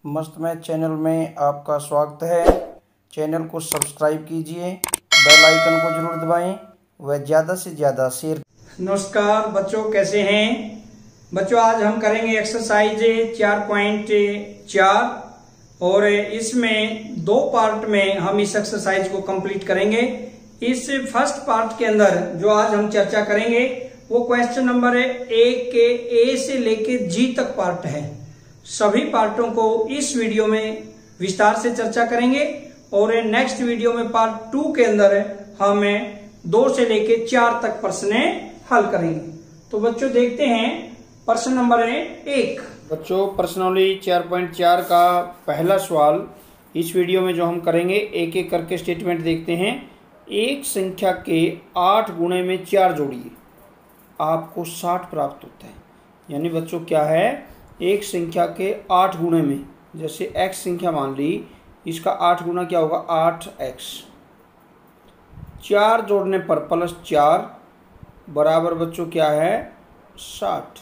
मस्त math channel में आपका स्वागत है। चैनल को सब्सक्राइब कीजिए, बेल आइकन को जरूर दबाएं व ज़्यादा से ज़्यादा शेयर। नमस्कार बच्चों, कैसे हैं बच्चों। आज हम करेंगे एक्सरसाइज 4.4 और इसमें दो पार्ट में हम इस एक्सरसाइज को कंप्लीट करेंगे। इस फर्स्ट पार्ट के अंदर जो आज हम चर्चा करेंगे वो क्वेश्चन नंबर 1 के ए से लेके जी तक पार्ट है। सभी पार्टों को इस वीडियो में विस्तार से चर्चा करेंगे और नेक्स्ट वीडियो में पार्ट 2 के अंदर हम 2 से लेके 4 तक प्रश्न हल करेंगे। तो बच्चों देखते हैं प्रश्न नंबर 1। बच्चों प्रश्नावली 4.4 का पहला सवाल इस वीडियो में जो हम करेंगे, एक एक करके स्टेटमेंट देखते हैं। एक संख्या के 8 गुणे में 4 जोड़िए, आपको 60 प्राप्त होता है। यानी बच्चों क्या है, एक संख्या के 8 गुणे में, जैसे x संख्या मान ली, इसका 8 गुना क्या होगा 8x। 4 जोड़ने पर +4 बराबर बच्चों क्या है 60।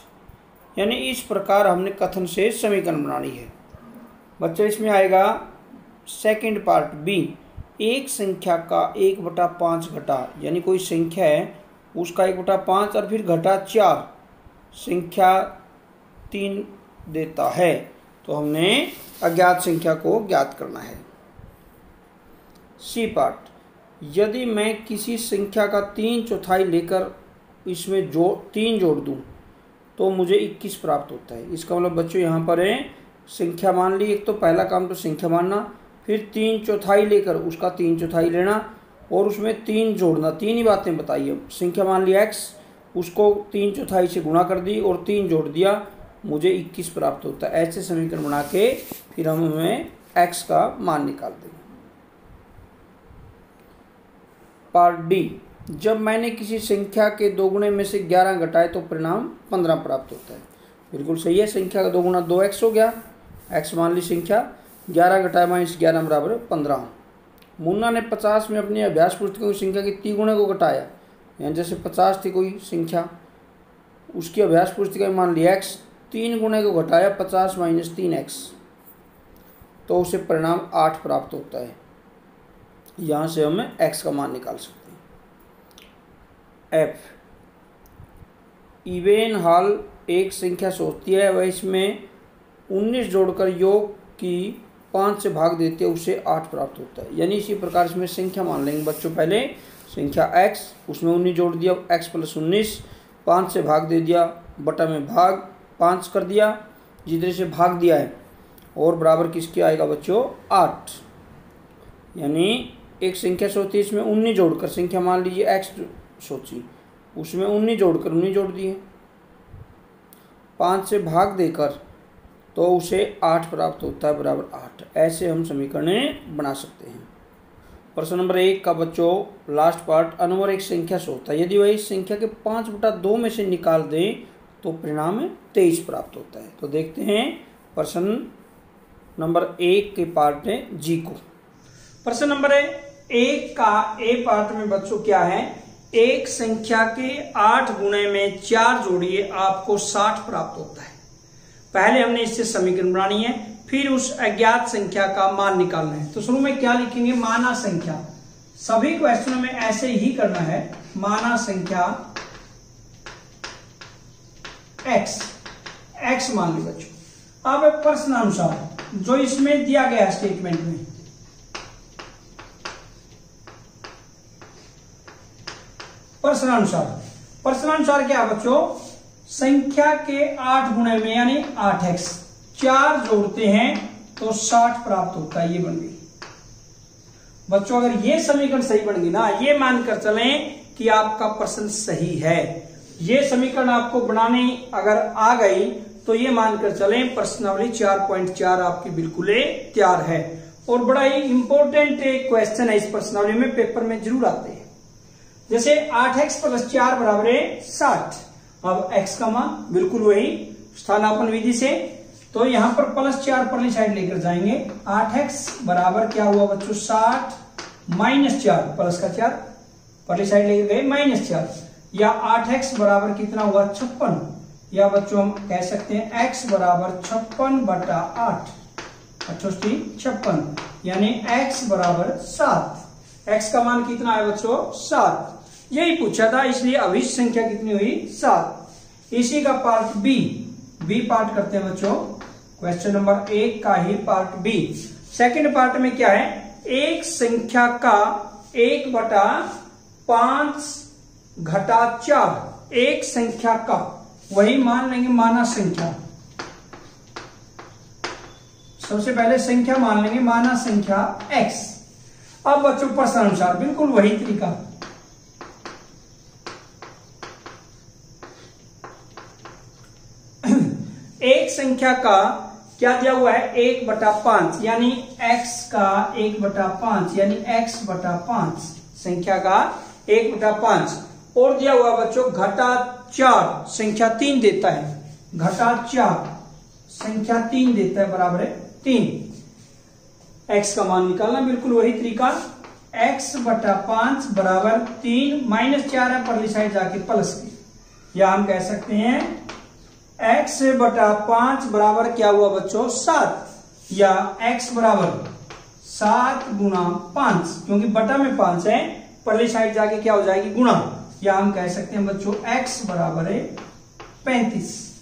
यानी इस प्रकार हमने कथन से समीकरण बनानी है। बच्चों इसमें आएगा सेकंड पार्ट बी, एक संख्या का 1/5 घटा, यानी कोई संख्या है उसका 1/5 और फिर घटा 4 संख्या 3 देता है, तो हमने अज्ञात संख्या को ज्ञात करना है। सी पार्ट, यदि मैं किसी संख्या का 3/4 लेकर इसमें 3 जोड़ दूं तो मुझे 21 प्राप्त होता है। इसका मतलब बच्चों यहाँ पर है संख्या मान ली, एक तो पहला काम तो संख्या मानना, फिर 3/4 लेकर उसका 3/4 लेना और उसमें 3 जोड़ना। 3 ही बातें बताइए। संख्या मान ली x, उसको 3/4 से गुणा कर दी और 3 जोड़ दिया, मुझे 21 प्राप्त होता है। ऐसे समीकरण बना के फिर हम हमें x का मान निकाल देंगे। पार्ट डी, जब मैंने किसी संख्या के 2 गुणे में से 11 घटाए तो परिणाम 15 प्राप्त होता है। बिल्कुल सही है। संख्या का 2 गुना 2x हो गया, x मान ली संख्या, 11 घटाए -11 बराबर 15। मुन्ना ने 50 में अपनी अभ्यास पुस्तिका की संख्या के 3 गुणे को घटाया। यानी जैसे 50 थी कोई संख्या, उसकी अभ्यास पुस्तिका में मान लिया x, 3 गुणे को घटाया 50 - 3x, तो उसे परिणाम 8 प्राप्त होता है। यहाँ से हम x का मान निकाल सकते हैं। f, इवेन हॉल एक संख्या सोचती है, वह इसमें 19 जोड़कर योग की 5 से भाग देते हैं, उसे 8 प्राप्त होता है। यानी इसी प्रकार इसमें संख्या मान लेंगे बच्चों। पहले संख्या x, उसमें 19 जोड़ दिया, x + 19, 5 से भाग दे दिया, बटा में भाग 5 कर दिया, जितने से भाग दिया है, और बराबर किसके आएगा बच्चों 8। यानी एक संख्या सोची, इसमें 19 जोड़कर, संख्या मान लीजिए x सोची, उसमें 19 जोड़कर 19 जोड़ दिए, 5 से भाग देकर, तो उसे 8 प्राप्त होता है, बराबर 8। ऐसे हम समीकरण बना सकते हैं। प्रश्न नंबर 1 का बच्चों लास्ट पार्ट, अनवर एक संख्या सोचता है, यदि वह इस संख्या के 5/2 में से निकाल दे तो परिणाम 23 प्राप्त होता है। तो देखते हैं प्रश्न नंबर 1 के पार्ट जी को। प्रश्न नंबर 1 का ए पार्ट में बच्चों क्या है, एक संख्या के 8 गुणे में 4 जोड़िए, आपको 60 प्राप्त होता है। पहले हमने इससे समीकरण बनानी है, फिर उस अज्ञात संख्या का मान निकालना है। तो शुरू में क्या लिखेंगे, माना संख्या। सभी क्वेश्चनों में ऐसे ही करना है, माना संख्या x मान ली बच्चों। अब प्रश्नानुसार जो इसमें दिया गया स्टेटमेंट में, प्रश्नानुसार क्या बच्चों, संख्या के 8 गुणे में यानी 8x, 4 जोड़ते हैं तो 60 प्राप्त होता है। ये बन गई बच्चों। अगर ये समीकरण सही बन गई ना, ये मानकर चलें कि आपका प्रश्न सही है। ये समीकरण आपको बनाने अगर आ गई तो ये मानकर चलें प्रश्नावली 4.4 आपकी बिल्कुल तैयार है। और बड़ा ही इंपॉर्टेंट क्वेश्चन है इस प्रश्नावली में, पेपर में जरूर आते हैं। जैसे 8x + 4 बराबर 60। अब x का मान बिल्कुल वही स्थानापन्न विधि से, तो यहां पर +4 परली साइड लेकर जाएंगे। 8x बराबर क्या हुआ बच्चों 60 -4, प्लस का 4 परली साइड लेकर गए -4, या 8x बराबर कितना हुआ 56, या बच्चों हम कह सकते हैं x बराबर 56/8। 68 56, यानी x बराबर 7। x का मान कितना है बच्चों? 7। यही पूछा था, इसलिए अभिष्ट संख्या कितनी हुई? 7। इसी का पार्ट बी पार्ट करते हैं बच्चों। क्वेश्चन नंबर 1 का ही पार्ट बी। सेकंड पार्ट में क्या है? एक संख्या का 1/5 घटा 4, एक संख्या का, वही मान लेंगे माना संख्या। सबसे पहले संख्या मान लेंगे माना संख्या x। अब बच्चों प्रश्नानुसार बिल्कुल वही तरीका, एक संख्या का क्या दिया हुआ है? 1/5, यानी x का 1/5, यानी x/5, संख्या का 1/5। और दिया हुआ बच्चों घटा 4, संख्या 3 देता है, घटा 4 संख्या 3 देता है, बराबर है 3। x का मान निकालना बिल्कुल वही तरीका, x/5 बराबर 3, -4 है परली साइड जाके प्लस की, या हम कह सकते हैं x/5 बराबर क्या हुआ बच्चों? 7, या x बराबर 7 गुणा 5, क्योंकि बटा में 5 है, परली साइड जाके क्या हो जाएगी? गुणा, या हम कह सकते हैं बच्चों x बराबर है 35।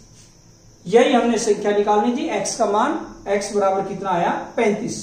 यही हमने संख्या निकालनी थी, x का मान, x बराबर कितना आया? 35।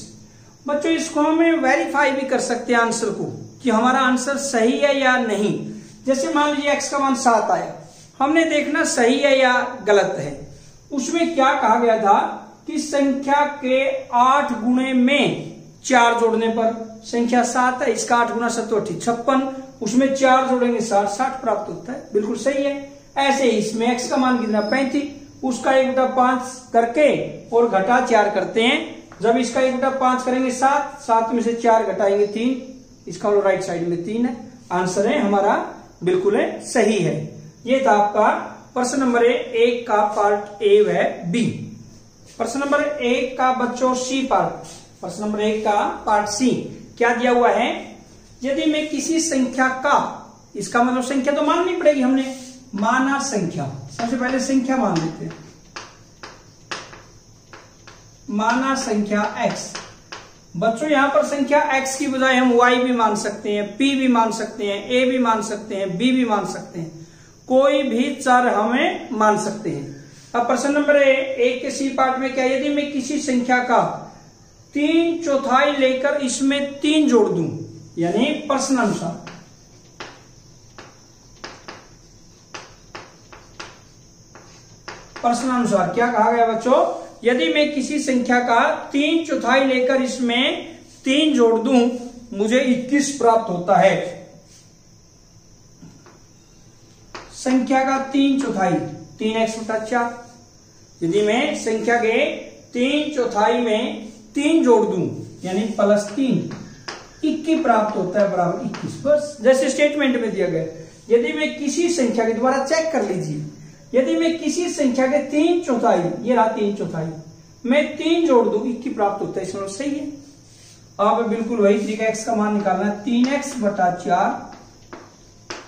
बच्चों इसको हमें वेरीफाई भी कर सकते हैं आंसर को, कि हमारा आंसर सही है या नहीं। जैसे मान लीजिए x का मान 7 आया, हमने देखना सही है या गलत है। उसमें क्या कहा गया था कि संख्या के 8 गुणे में 4 जोड़ने पर, संख्या 7 है, इसका 8 गुना 7 56, उसमें 4 जोड़ेंगे 60 प्राप्त होता है। बिल्कुल सही है। ऐसे ही इसमें x का मान कितना? 35, उसका 1/5 करके और घटा 4 करते हैं। जब इसका 1/5 करेंगे 7 में से 4 घटाएंगे 3, इसका राइट साइड में 3 है। आंसर है हमारा बिल्कुल है, सही है। ये था आपका प्रश्न नंबर 1 का पार्ट ए व बी। प्रश्न नंबर 1 का बच्चों सी पार्ट, प्रश्न नंबर 1 का पार्ट सी क्या दिया हुआ है? यदि मैं किसी संख्या का, इसका मतलब संख्या तो माननी पड़ेगी हमने, माना संख्या, सबसे पहले संख्या मान लेते हैं, माना संख्या x। बच्चों यहां पर संख्या x की बजाय हम y भी मान सकते हैं, p भी मान सकते हैं, a भी मान सकते हैं, b भी मान सकते हैं, कोई भी चर हमें मान सकते हैं। अब प्रश्न नंबर 1 के सी पार्ट में क्या? यदि मैं किसी संख्या का 3/4 लेकर इसमें 3 जोड़ दूं, यानी प्रश्नानुसार, प्रश्नानुसार क्या कहा गया बच्चों? यदि मैं किसी संख्या का 3/4 लेकर इसमें 3 जोड़ दूं, मुझे 21 प्राप्त होता है। संख्या का 3/4, 3x/4। यदि मैं संख्या के 3/4 में 3 जोड़ दूं, यानी +3, 21 प्राप्त होता है, बराबर 21। बस जैसे स्टेटमेंट में दिया गया। यदि मैं किसी संख्या के, द्वारा चेक कर लीजिए, यदि मैं किसी संख्या के 3/4, ये रहा 3/4, मैं 3 जोड़ दूं, 21 प्राप्त होता है, इसमें सही है। अब बिल्कुल वही तरीका x का मान निकालना है, 3x/4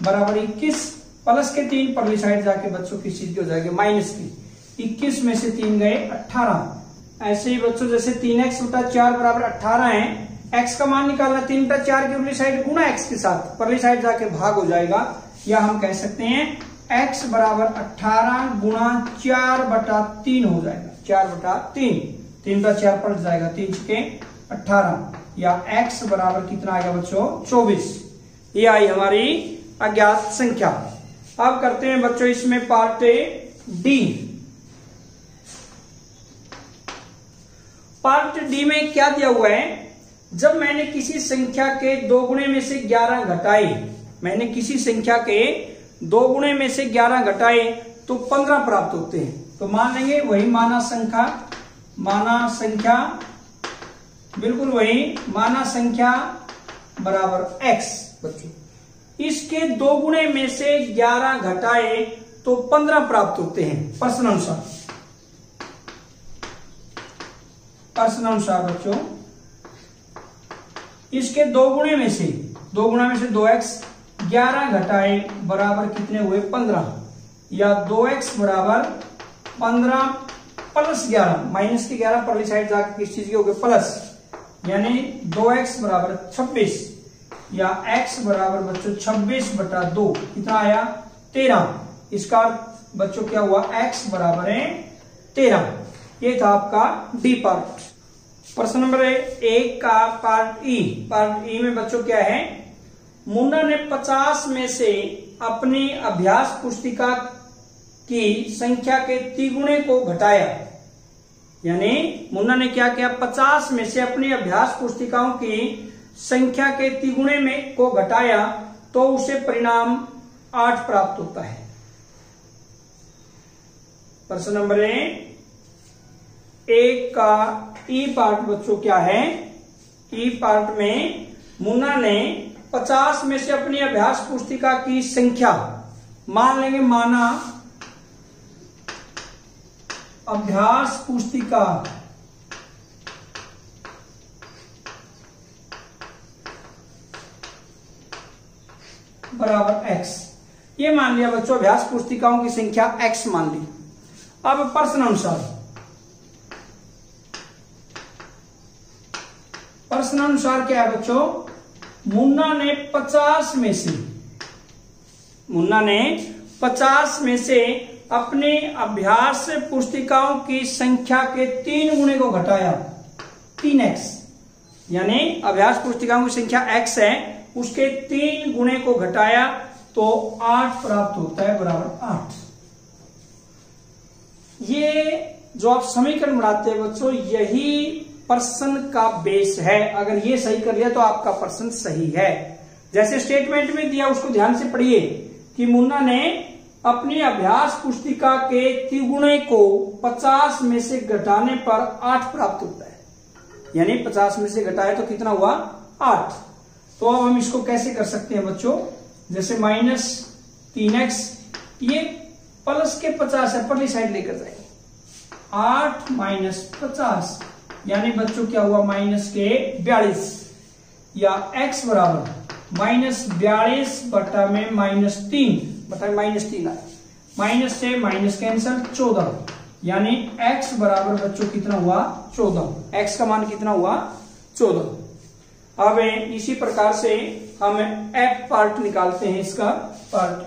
बराबर 21, प्लस के 3 परली साइड जाके बच्चों की चीज हो जाएगी माइनस की, 21 में से 3 गए 18। ऐसे ही बच्चों जैसे 3x/4 बराबर 18 है, x का मान निकालना, 3/4 की उरली साइड गुणा x के साथ, परली साइड जाके भाग हो जाएगा, या हम कह सकते हैं x बराबर 18 गुणा 4/3 हो जाएगा, 4/3, 3/4 पलट जाएगा, 3 छके 18, या x बराबर कितना आएगा बच्चों? 24। ये आई हमारी अज्ञात संख्या। अब करते हैं बच्चों इसमें पार्ट डी। पार्ट डी में क्या दिया हुआ है? जब मैंने किसी संख्या के 2 गुणे में से 11 घटाए, मैंने किसी संख्या के 2 गुणे में से 11 घटाए तो 15 प्राप्त होते हैं। तो मान लेंगे वही माना संख्या, माना संख्या, बिल्कुल वही माना संख्या बराबर x। बच्चों इसके 2 गुणे में से 11 घटाए तो 15 प्राप्त होते हैं प्रश्नानुसार। प्रश्नानुसार बच्चों इसके 2 गुणे में से 2x, 11 घटाए बराबर कितने हुए? 15, या 2x बराबर 15 प्लस 11, माइनस के 11 परली साइड जाकर किस चीज के हो गए प्लस, यानी 2x बराबर 26 या x बराबर बच्चों 26/2 कितना आया 13। इसका अर्थ बच्चों क्या हुआ x बराबर है 13। ये था आपका डी पार्ट। प्रश्न नंबर 1 का पार्ट ई में बच्चों क्या है, मुन्ना ने 50 में से अपनी अभ्यास पुस्तिका की संख्या के तिगुने को घटाया। यानी मुन्ना ने क्या किया, 50 में से अपनी अभ्यास पुस्तिकाओं की संख्या के तिगुने में को घटाया तो उसे परिणाम 8 प्राप्त होता है। प्रश्न नंबर 1 का ई पार्ट बच्चों क्या है, ई पार्ट में मुन्ना ने 50 में से अपनी अभ्यास पुस्तिका की संख्या, मान लेंगे माना अभ्यास पुस्तिका बराबर x, ये मान लिया बच्चों अभ्यास पुस्तिकाओं की संख्या x मान ली। अब प्रश्न अनुसार क्या है बच्चों, मुन्ना ने 50 में से अपने अभ्यास पुस्तिकाओं की संख्या के 3 गुणे को घटाया 3x, यानी अभ्यास पुस्तिकाओं की संख्या x है, उसके 3 गुणे को घटाया तो 8 प्राप्त होता है बराबर 8। ये जो आप समीकरण बनाते हैं बच्चों, यही प्रश्न का बेस है। अगर ये सही कर लिया तो आपका प्रश्न सही है। जैसे स्टेटमेंट में दिया उसको ध्यान से पढ़िए कि मुन्ना ने अपनी अभ्यास पुस्तिका के तिगुने को 50 में से घटाने पर 8 प्राप्त होता है, यानी 50 में से घटाया तो कितना हुआ 8। तो अब हम इसको कैसे कर सकते हैं बच्चों, जैसे -3x, ये प्लस के 50 है, परली साइड लेकर जाएंगे, 8 - 50 यानी बच्चों क्या हुआ माइनस के 42, या x बराबर -42 बटा में -3 आया, माइनस से माइनस कैंसल 14, यानी x बराबर बच्चों कितना हुआ 14, x का मान कितना हुआ 14। अब इसी प्रकार से हम f पार्ट निकालते हैं, इसका पार्ट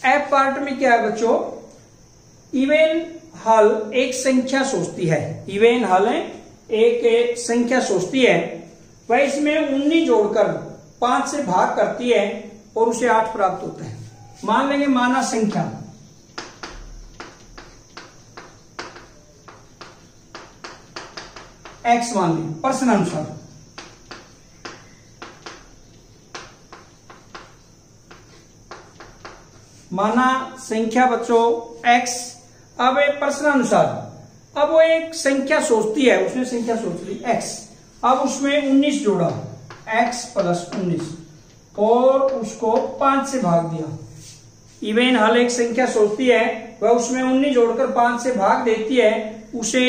f पार्ट में क्या है बच्चों, इवेन हल एक संख्या सोचती है, इवेन हल एक संख्या सोचती है, वह इसमें 19 जोड़कर 5 से भाग करती है और उसे 8 प्राप्त होता है। मान लेंगे माना संख्या x मान ली। प्रश्न अनुसार माना संख्या बच्चों x। अब प्रश्न अनुसार अब वो एक संख्या सोचती है, उसने संख्या सोच ली x, अब उसमें 19 जोड़ा x + 19 और उसको 5 से भाग दिया। इवेन हल एक संख्या सोचती है, वह उसमें 19 जोड़कर 5 से भाग देती है, उसे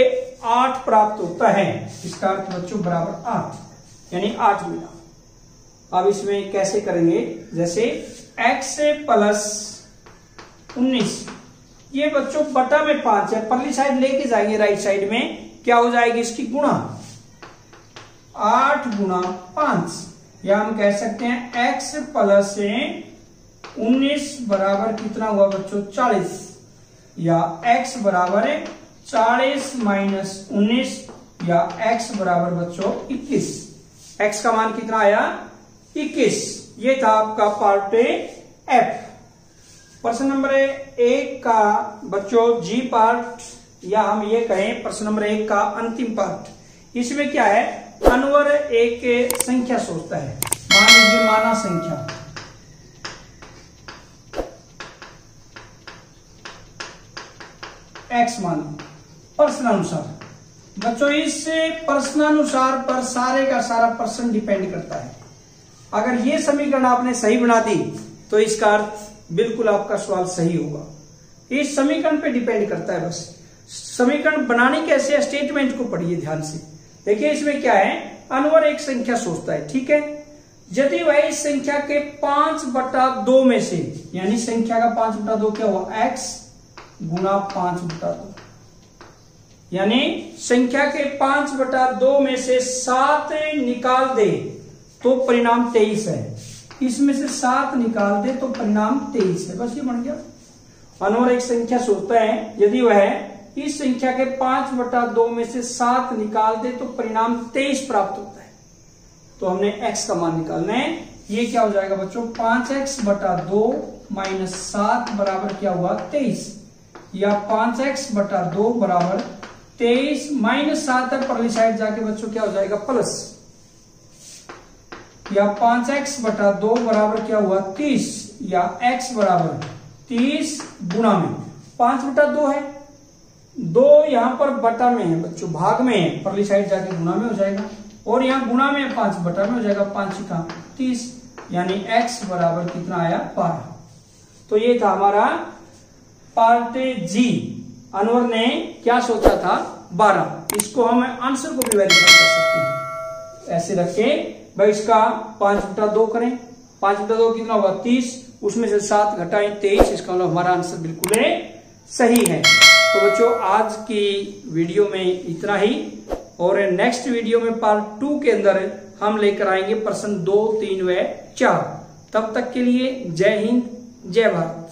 8 प्राप्त होता है। इसका अर्थ बच्चों बराबर 8, यानी 8 मिला। अब इसमें कैसे करेंगे, जैसे x + 19, ये बच्चों बटा में 5 है, परली साइड लेके जाएंगे राइट साइड में, क्या हो जाएगी इसकी गुणा, 8 × 5, या हम कह सकते हैं x + 19 बराबर कितना हुआ बच्चों 40, या x बराबर 40 - 19, या x बराबर बच्चों 21। x का मान कितना आया 21। ये था आपका पार्ट f। प्रश्न नंबर 1 का बच्चों जी पार्ट, या हम ये कहें प्रश्न नंबर 1 का अंतिम पार्ट, इसमें क्या है, अनवर एक संख्या सोचता है, मान लीजिए माना संख्या x मान। प्रश्नानुसार बच्चों इस प्रश्नानुसार पर सारे का सारा प्रश्न डिपेंड करता है। अगर ये समीकरण आपने सही बना दी तो इसका अर्थ बिल्कुल आपका सवाल सही होगा। इस समीकरण पे डिपेंड करता है। बस समीकरण बनानी कैसे है, स्टेटमेंट को पढ़िए ध्यान से। देखिए इसमें क्या है, अनवर एक संख्या सोचता है, ठीक है। यदि वह इस संख्या के 5/2 में से, यानी संख्या का 5/2 क्या हुआ x, गुना 5/2, यानी संख्या के 5/2 में से 7 निकाल दे तो परिणाम 23 है, इसमें से 7 निकाल दे तो परिणाम 23 है। बस ये बन गया। अनवर एक संख्या सोचता है, यदि वह इस संख्या के 5/2 में से 7 निकाल दे तो परिणाम 23 प्राप्त होता है। तो हमने x का मान निकालना है। ये क्या हो जाएगा बच्चों, 5x/2 - 7 बराबर क्या हुआ 23, या 5x/2 बराबर 23 - 7 है, परली साइड जाके बच्चों क्या हो जाएगा प्लस, या 5x/2 बराबर क्या हुआ 30, या x बराबर 30 गुणा में 5/2 है, 2 यहां पर बटा में है बच्चों, भाग में है, परली साइड जाके गुणा में हो जाएगा, और यहां गुणा में 5 बटा में हो जाएगा, 5 का 30, यानी x बराबर कितना आया 12। तो ये था हमारा पार्ट जी। अनवर ने क्या सोचा था 12। इसको हम आंसर को भी वेरीफाई कर सकते हैं। ऐसे रखे भाई, इसका 5/2 करें, 5/2 कितना होगा 30, उसमें से 7 घटाएं 23, इसका मतलब हमारा आंसर बिल्कुल सही है। तो बच्चों आज की वीडियो में इतना ही, और नेक्स्ट वीडियो में पार्ट 2 के अंदर हम लेकर आएंगे प्रश्न 2, 3 व 4। तब तक के लिए जय हिंद, जय भारत।